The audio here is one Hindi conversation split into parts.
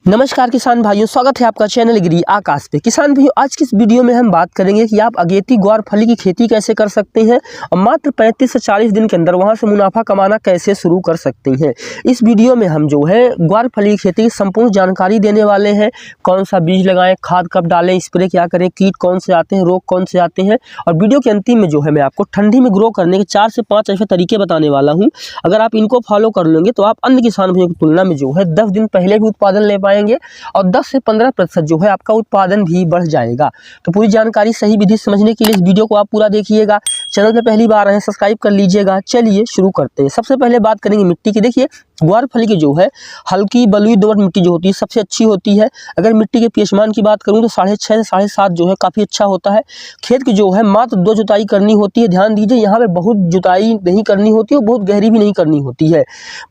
नमस्कार किसान भाइयों, स्वागत है आपका चैनल एग्री आकाश पे। किसान भाइयों, आज की इस वीडियो में हम बात करेंगे कि आप अगेती ग्वारफली की खेती कैसे कर सकते हैं और मात्र 35 से 40 दिन के अंदर वहां से मुनाफा कमाना कैसे शुरू कर सकते हैं। इस वीडियो में हम जो है ग्वारफली की खेती की संपूर्ण जानकारी देने वाले हैं। कौन सा बीज लगाएं, खाद कब डालें, स्प्रे क्या करें, कीट कौन से आते हैं, रोग कौन से आते हैं, और वीडियो के अंतिम में जो है मैं आपको ठंडी में ग्रो करने के 4 से 5 ऐसे तरीके बताने वाला हूँ। अगर आप इनको फॉलो कर लेंगे तो आप अन्य किसान भाइयों की तुलना में जो है 10 दिन पहले भी उत्पादन ले पाएंगे और 10 से 15% जो है आपका उत्पादन भी बढ़ जाएगा। तो पूरी जानकारी सही विधि समझने के लिए इस वीडियो को आप पूरा देखिएगा। चैनल पे पहली बार आए हैं सब्सक्राइब कर लीजिएगा। चलिए शुरू करते हैं। सबसे पहले बात करेंगे मिट्टी की। देखिए, ग्वारफली की जो है हल्की बलुई दोमट मिट्टी जो होती है सबसे अच्छी होती है। अगर मिट्टी के पीएच मान की बात करूं तो 6.5 से 7.5 जो है काफ़ी अच्छा होता है। खेत की जो है मात्र 2 जुताई करनी होती है। ध्यान दीजिए, यहाँ पे बहुत जुताई नहीं करनी होती और बहुत गहरी भी नहीं करनी होती है।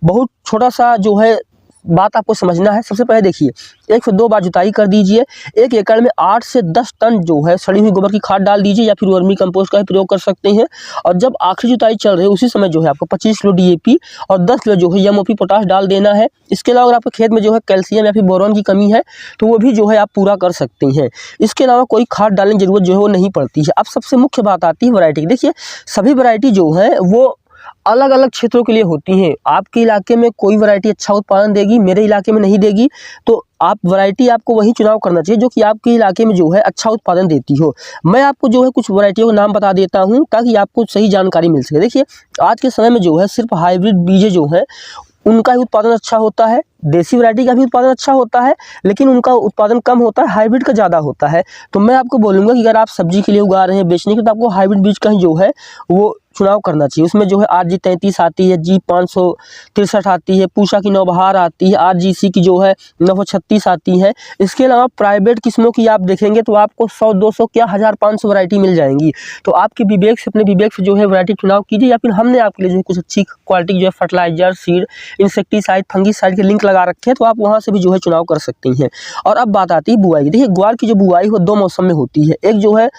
बहुत छोटा सा जो है बात आपको समझना है। सबसे पहले देखिए, 1 से 2 बार जुताई कर दीजिए। 1 एकड़ में 8 से 10 टन जो है सड़ी हुई गोबर की खाद डाल दीजिए या फिर वर्मी कंपोस्ट का भी प्रयोग कर सकते हैं। और जब आखिरी जुताई चल रही है उसी समय जो है आपको 25 किलो DAP और 10 किलो जो है MOP पोटाश डाल देना है। इसके अलावा अगर आपके खेत में जो है कैल्शियम या फिर बोरॉन की कमी है तो वो भी जो है आप पूरा कर सकते हैं। इसके अलावा कोई खाद डालने की जरूरत जो है वो नहीं पड़ती है। अब सबसे मुख्य बात आती है वैरायटी की। देखिए, सभी वैरायटी जो है वो अलग अलग क्षेत्रों के लिए होती हैं। आपके इलाके में कोई वैरायटी अच्छा उत्पादन देगी, मेरे इलाके में नहीं देगी। तो आप वैरायटी आपको वही चुनाव करना चाहिए जो कि आपके इलाके में जो है अच्छा उत्पादन देती हो। मैं आपको जो है कुछ वैरायटियों के नाम बता देता हूं ताकि आपको सही जानकारी मिल सके। देखिए, आज के समय में जो है सिर्फ हाइब्रिड बीजें जो है उनका ही उत्पादन अच्छा होता है। देसी वैरायटी का भी उत्पादन अच्छा होता है लेकिन उनका उत्पादन कम होता है, हाइब्रिड का ज़्यादा होता है। तो मैं आपको बोलूँगा कि अगर आप सब्जी के लिए उगा रहे हैं, बेचने के, तो आपको हाइब्रिड बीज का ही जो है वो चुनाव करना चाहिए। उसमें जो है RG33 आती है, G563 आती है, पूषा की नवबहार आती है, RGC की जो है 936 आती है। इसके अलावा प्राइवेट किस्मों की आप देखेंगे तो आपको 100-200 क्या 1500 वैरायटी मिल जाएंगी। तो आपके विवेक से, अपने विवेक से जो है वैरायटी चुनाव कीजिए या फिर हमने आपके लिए जो है कुछ अच्छी क्वालिटी जो है फर्टिलाइजर, सीड, इंसेक्टिसाइड, फंगिसाइड के लिंक लगा रखे हैं, तो आप वहाँ से भी जो है चुनाव कर सकते हैं। और अब बात आती है बुआई की। देखिए, ग्वार की जो बुआई हो 2 मौसम में होती है। एक जो है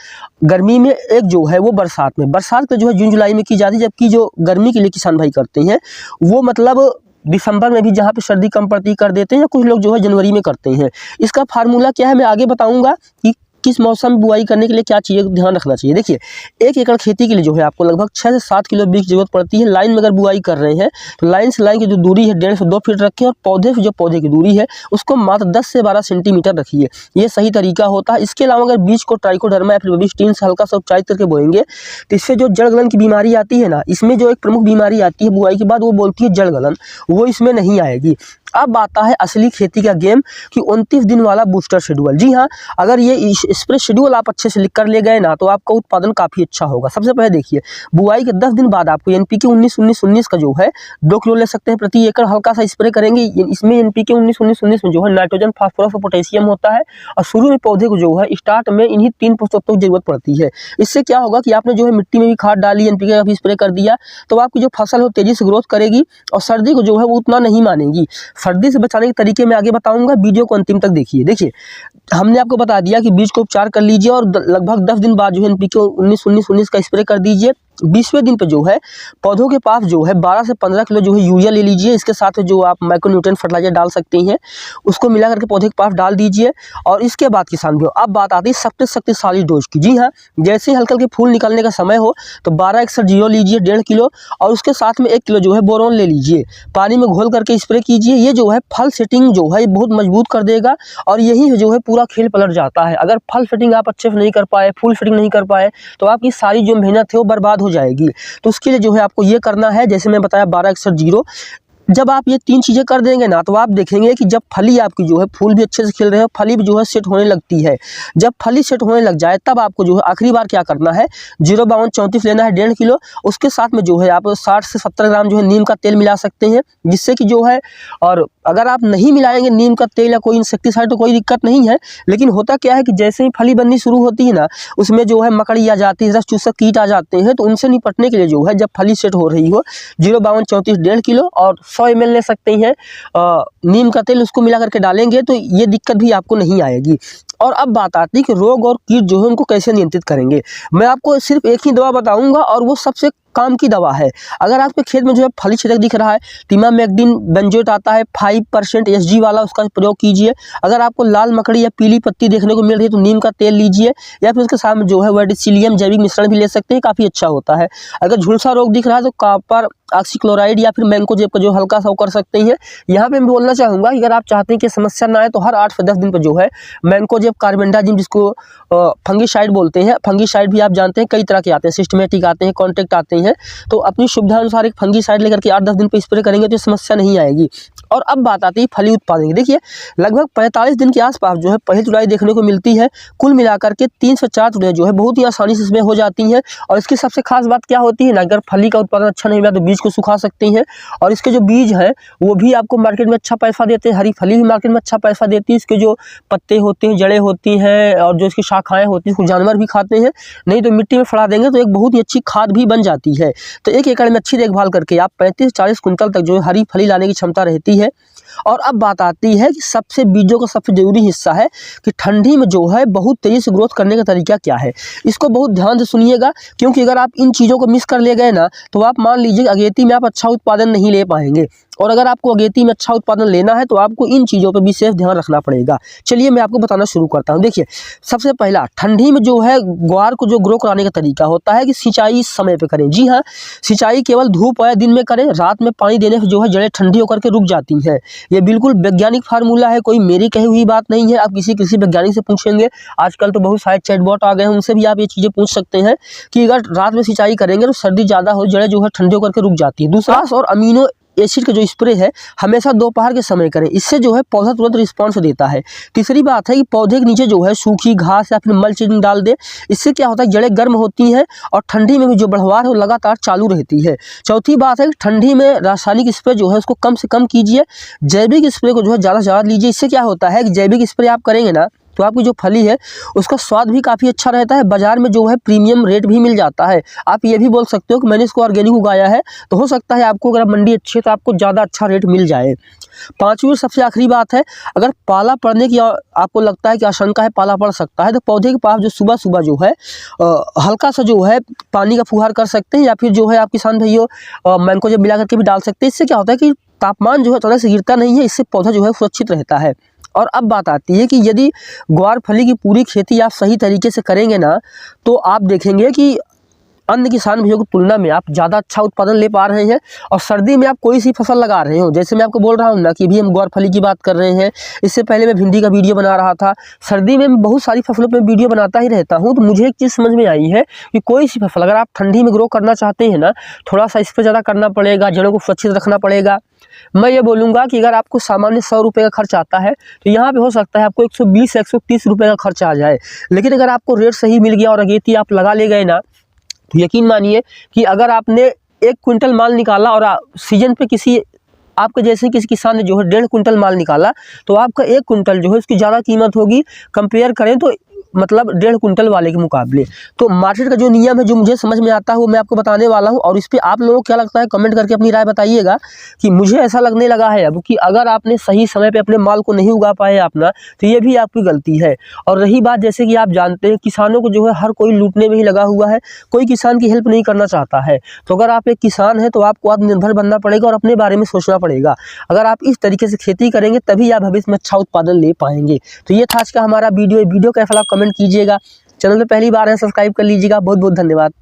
गर्मी में, एक जो है वो बरसात में। बरसात का जो है जून जुलाई में की जाती है, जबकि जो गर्मी के लिए किसान भाई करते हैं वो मतलब दिसंबर में भी, जहाँ पे सर्दी कम पड़ती कर देते हैं, या कुछ लोग जो है जनवरी में करते हैं। इसका फार्मूला क्या है मैं आगे बताऊंगा कि किस मौसम बुआई करने के लिए क्या चाहिए, ध्यान रखना चाहिए। देखिए, 1 एकड़ खेती के लिए जो है आपको लगभग 6 से 7 किलो बीज की जरूरत पड़ती है। लाइन में अगर बुआई कर रहे हैं तो लाइन से लाइन की जो दूरी है 1.5 से 2 फीट रखें और पौधे से जो पौधे की दूरी है उसको मात्र 10 से 12 सेंटीमीटर रखिए। ये सही तरीका होता है। इसके अलावा अगर बीज को ट्राइकोडर्मा या फिर बेबीस्टीन से हल्का सा उपचारित करके बोएंगे तो इससे जो जड़ गलन की बीमारी आती है ना, इसमें जो एक प्रमुख बीमारी आती है बुआई के बाद, वो बोलती है जड़ गलन, वो इसमें नहीं आएगी। अब आता है असली खेती का गेम कि 29 दिन वाला बूस्टर शेड्यूल। जी हाँ, अगर ये स्प्रे शेड्यूल आप अच्छे से लिख कर ले गए ना तो आपका उत्पादन काफ़ी अच्छा होगा। सबसे पहले देखिए, बुआई के 10 दिन बाद आपको NPK 19-19-19 का जो है 2 किलो ले सकते हैं प्रति एकड़। हल्का सा स्प्रे करेंगे। इसमें NPK 19-19-19 में जो है नाइट्रोजन, फास्फोरस और पोटेशियम होता है और शुरू में पौधे को जो है स्टार्ट में इन्हीं 3 पोषकों की जरूरत पड़ती है। इससे क्या होगा कि आपने जो है मिट्टी में भी खाद डाली, NPK का भी स्प्रे कर दिया, तो आपकी जो फसल हो तेजी से ग्रोथ करेगी और सर्दी को जो है वो उतना नहीं मानेगी। सर्दी से बचाने के तरीके मैं आगे बताऊंगा, वीडियो को अंतिम तक देखिए। देखिए, हमने आपको बता दिया कि बीज को उपचार कर लीजिए और लगभग 10 दिन बाद जो है NPK 19-19-19 का स्प्रे कर दीजिए। 20वें दिन पे जो है पौधों के पास जो है 12 से 15 किलो जो है यूरिया ले लीजिए। इसके साथ जो आप माइक्रोन्यूट्रिएंट फर्टिलाइजर डाल सकते हैं उसको मिला करके पौधे के पास डाल दीजिए। और इसके बाद किसान भाइयों, अब बात आती है सबसे शक्तिशाली डोज की। जी हाँ, जैसे ही हल्के हल्के फूल निकलने का समय हो तो 12-61-0 लीजिए 1.5 किलो और उसके साथ में 1 किलो जो है बोरोन ले लीजिए। पानी में घोल करके स्प्रे कीजिए। ये जो है फल सेटिंग जो है बहुत मजबूत कर देगा और यही जो है पूरा खेल पलट जाता है। अगर फल सेटिंग आप अच्छे से नहीं कर पाए, फूल सेटिंग नहीं कर पाए, तो आपकी सारी जो मेहनत है वो बर्बाद हो जाएगी। तो उसके लिए जो है आपको ये करना है, जैसे मैं बताया 12-61-0। जब आप ये 3 चीज़ें कर देंगे ना तो आप देखेंगे कि जब फली आपकी जो है, फूल भी अच्छे से खिल रहे हैं, फली भी जो है सेट होने लगती है। जब फली सेट होने लग जाए तब आपको जो है आखिरी बार क्या करना है, 052-34 लेना है 1.5 किलो। उसके साथ में जो है आप 60 से 70 ग्राम जो है नीम का तेल मिला सकते हैं, जिससे कि जो है, और अगर आप नहीं मिलाएंगे नीम का तेल या कोई इंसेक्टिसाइड तो कोई दिक्कत नहीं है, लेकिन होता क्या है कि जैसे ही फली बननी शुरू होती है ना उसमें जो है मकड़ी आ जाती है, रस चूसक कीट आ जाते हैं। तो उनसे निपटने के लिए जो है जब फली सेट हो रही हो 052-34 1.5 किलो और 100 ml ले सकते हैं नीम का तेल, उसको मिला करके डालेंगे तो ये दिक्कत भी आपको नहीं आएगी। और अब बात आती है कि रोग और कीट जो है उनको कैसे नियंत्रित करेंगे। मैं आपको सिर्फ एक ही दवा बताऊंगा और वो सबसे काम की दवा है। अगर आपके खेत में जो है फली छेदक दिख रहा है, टिमामेक्टिन बेंजोएट आता है 5% SG वाला, उसका प्रयोग कीजिए। अगर आपको लाल मकड़ी या पीली पत्ती देखने को मिल रही है तो नीम का तेल लीजिए, या फिर उसके साथ जो है वर्टिसिलियम जैविक मिश्रण भी ले सकते हैं, काफ़ी अच्छा होता है। अगर झुलसा रोग दिख रहा है तो कॉपर ऑक्सीक्लोराइड या फिर मैंकोजेब का जो हल्का सा कर सकते हैं। यहाँ पे मैं बोलना चाहूँगा कि अगर आप चाहते हैं कि समस्या ना आए तो हर 8 से 10 दिन पर जो है मैंकोजेब कार्बेंडाजिम, जिसको फंगीसाइड बोलते हैं, फंगीसाइड भी आप जानते हैं कई तरह के आते हैं, सिस्टमेटिक आते हैं, कॉन्टैक्ट आते हैं, तो अपनी सुविधा अनुसार एक फंगीसाइड लेकर के 8-10 दिन पर स्प्रे करेंगे तो समस्या नहीं आएगी। और अब बात आती है फली उत्पादन की। देखिए लगभग 45 दिन के आसपास जो है पहली तुड़ाई देखने को मिलती है। कुल मिलाकर के 3 से 4 तुड़ाई जो है बहुत ही आसानी से इसमें हो जाती हैं। और इसकी सबसे खास बात क्या होती है ना, अगर फली का उत्पादन अच्छा नहीं हुआ तो बीज को सुखा सकती हैं, और इसके जो बीज हैं वो भी आपको मार्केट में अच्छा पैसा देते हैं। हरी फली भी मार्केट में अच्छा पैसा देती है। इसके जो पत्ते होते हैं, जड़ें होती हैं और जो इसकी शाखाएँ होती हैं उसको जानवर भी खाते हैं, नहीं तो मिट्टी में फड़ा देंगे तो एक बहुत ही अच्छी खाद भी बन जाती है। तो 1 एकड़ में अच्छी देखभाल करके आप 35 से 40 कुंटल तक जो है हरी फली लाने की क्षमता रहती है। और अब बात आती है कि सबसे बीजों का सबसे जरूरी हिस्सा है कि ठंडी में जो है बहुत तेजी से ग्रोथ करने का तरीका क्या है। इसको बहुत ध्यान से सुनिएगा, क्योंकि अगर आप इन चीज़ों को मिस कर ले गए ना तो आप मान लीजिए अगेती में आप अच्छा उत्पादन नहीं ले पाएंगे। और अगर आपको अगेती में अच्छा उत्पादन लेना है तो आपको इन चीज़ों पर भी विशेष ध्यान रखना पड़ेगा। चलिए मैं आपको बताना शुरू करता हूँ। देखिए सबसे पहला, ठंडी में जो है ग्वार को जो ग्रो कराने का तरीका होता है कि सिंचाई समय पे करें। जी हाँ, सिंचाई केवल धूप आए दिन में करें, रात में पानी देने से जो है जड़ें ठंडी होकर के रुक जाती हैं। ये बिल्कुल वैज्ञानिक फार्मूला है, कोई मेरी कही हुई बात नहीं है। आप किसी वैज्ञानिक से पूछेंगे, आजकल तो बहुत सारे चैटबॉट आ गए हैं, उनसे भी आप ये चीज़ें पूछ सकते हैं कि अगर रात में सिंचाई करेंगे तो सर्दी ज़्यादा हो, जड़ें जो है ठंडी होकर के रुक जाती है। दूसरा, और अमीनो एसिड का जो स्प्रे है हमेशा दोपहर के समय करें, इससे जो है पौधा तुरंत रिस्पॉन्स देता है। तीसरी बात है कि पौधे के नीचे जो है सूखी घास या फिर मल्चिंग डाल दे, इससे क्या होता है जड़ें गर्म होती हैं और ठंडी में भी जो बढ़वार है वो लगातार चालू रहती है। चौथी बात है कि ठंडी में रासायनिक स्प्रे जो है उसको कम से कम कीजिए, जैविक स्प्रे को जो है ज़्यादा से ज़्यादा लीजिए। इससे क्या होता है कि जैविक स्प्रे आप करेंगे ना तो आपकी जो फली है उसका स्वाद भी काफ़ी अच्छा रहता है, बाजार में जो है प्रीमियम रेट भी मिल जाता है। आप ये भी बोल सकते हो कि मैंने इसको ऑर्गेनिक उगाया है, तो हो सकता है आपको अगर मंडी अच्छी है तो आपको ज़्यादा अच्छा रेट मिल जाए। पांचवी और सबसे आखिरी बात है, अगर पाला पड़ने की आपको लगता है कि आशंका है पाला पड़ सकता है, तो पौधे के पास जो सुबह सुबह जो है हल्का सा जो है पानी का फुहार कर सकते हैं, या फिर जो है आप किसान भाइयों मैंकोजेब मिला करके भी डाल सकते हैं। इससे क्या होता है कि तापमान जो है अचानक से गिरता नहीं है, इससे पौधा जो है सुरक्षित रहता है। और अब बात आती है कि यदि ग्वार फली की पूरी खेती आप सही तरीके से करेंगे ना तो आप देखेंगे कि अन्य किसान भाइयों की तुलना में आप ज़्यादा अच्छा उत्पादन ले पा रहे हैं। और सर्दी में आप कोई सी फसल लगा रहे हो, जैसे मैं आपको बोल रहा हूँ ना कि भी हम ग्वार फली की बात कर रहे हैं, इससे पहले मैं भिंडी का वीडियो बना रहा था। सर्दी में बहुत सारी फसलों पर वीडियो बनाता ही रहता हूँ, तो मुझे एक चीज़ समझ में आई है कि कोई सी फसल अगर आप ठंडी में ग्रो करना चाहते हैं ना, थोड़ा सा इस पर ज़्यादा करना पड़ेगा, जड़ों को सुरक्षित रखना पड़ेगा। मैं ये बोलूँगा कि अगर आपको सामान्य 100 रुपये का खर्च आता है तो यहाँ पे हो सकता है आपको 120 या 130 रुपये का खर्च आ जाए। लेकिन अगर आपको रेट सही मिल गया और अगेती आप लगा ले गए ना, तो यकीन मानिए कि अगर आपने 1 क्विंटल माल निकाला और सीजन पे किसी आपके जैसे किसी किसान ने जो है 1.5 क्विंटल माल निकाला, तो आपका 1 क्विंटल जो है उसकी ज़्यादा कीमत होगी कंपेयर करें तो मतलब 1.5 क्विंटल वाले के मुकाबले। तो मार्केट का जो नियम है जो मुझे समझ में आता है वो मैं आपको बताने वाला हूँ, और इस पर आप लोगों को क्या लगता है कमेंट करके अपनी राय बताइएगा। कि मुझे ऐसा लगने लगा है अब कि अगर आपने सही समय पे अपने माल को नहीं उगा पाए अपना, तो ये भी आपकी गलती है। और रही बात, जैसे कि आप जानते हैं किसानों को जो है हर कोई लूटने में ही लगा हुआ है, कोई किसान की हेल्प नहीं करना चाहता है। तो अगर आप एक किसान हैं तो आपको आत्मनिर्भर बनना पड़ेगा और अपने बारे में सोचना पड़ेगा। अगर आप इस तरीके से खेती करेंगे तभी आप भविष्य में अच्छा उत्पादन ले पाएंगे। तो ये था आज का हमारा वीडियो कैसा लगा कमेंट कीजिएगा। चैनल पे पहली बार है सब्सक्राइब कर लीजिएगा। बहुत बहुत धन्यवाद।